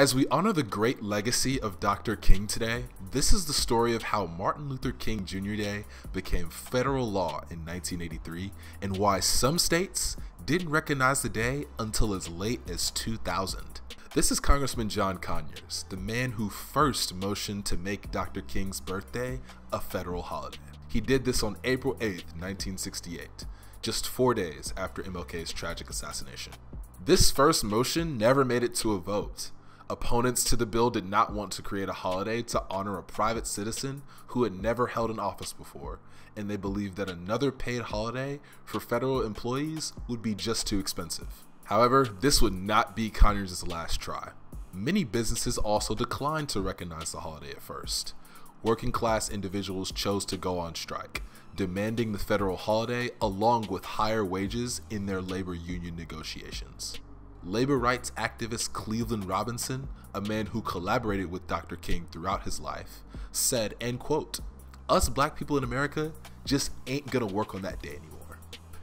As we honor the great legacy of Dr. King today, this is the story of how Martin Luther King Jr. Day became federal law in 1983 and why some states didn't recognize the day until as late as 2000. This is Congressman John Conyers, the man who first motioned to make Dr. King's birthday a federal holiday. He did this on April 8, 1968, just 4 days after MLK's tragic assassination. This first motion never made it to a vote. Opponents to the bill did not want to create a holiday to honor a private citizen who had never held an office before, and they believed that another paid holiday for federal employees would be just too expensive. However, this would not be Conyers' last try. Many businesses also declined to recognize the holiday at first. Working class individuals chose to go on strike, demanding the federal holiday along with higher wages in their labor union negotiations. Labor rights activist Cleveland Robinson, a man who collaborated with Dr. King throughout his life, said, and quote, "Us black people in America just ain't gonna work on that day anymore."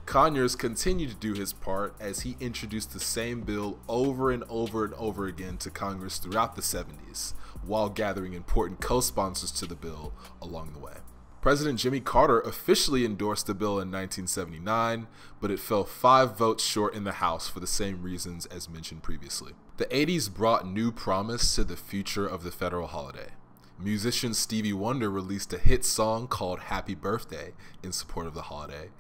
Conyers continued to do his part as he introduced the same bill over and over and over again to Congress throughout the 70s, while gathering important co-sponsors to the bill along the way. President Jimmy Carter officially endorsed the bill in 1979, but it fell 5 votes short in the House for the same reasons as mentioned previously. The 80s brought new promise to the future of the federal holiday. Musician Stevie Wonder released a hit song called Happy Birthday in support of the holiday,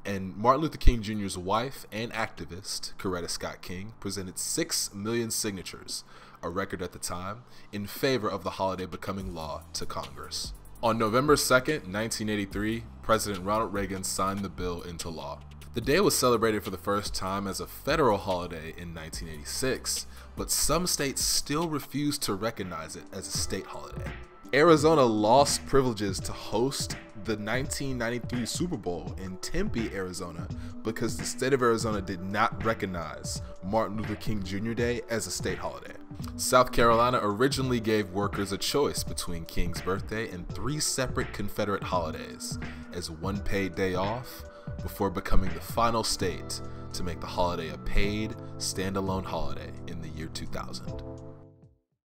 and Martin Luther King Jr.'s wife and activist, Coretta Scott King, presented 6 million signatures, a record at the time, in favor of the holiday becoming law to Congress. On November 2nd, 1983, President Ronald Reagan signed the bill into law. The day was celebrated for the first time as a federal holiday in 1986, but some states still refused to recognize it as a state holiday. Arizona lost privileges to host the 1993 Super Bowl in Tempe, Arizona, because the state of Arizona did not recognize Martin Luther King Jr. Day as a state holiday. South Carolina originally gave workers a choice between King's birthday and 3 separate Confederate holidays as one paid day off, before becoming the final state to make the holiday a paid, standalone holiday in the year 2000.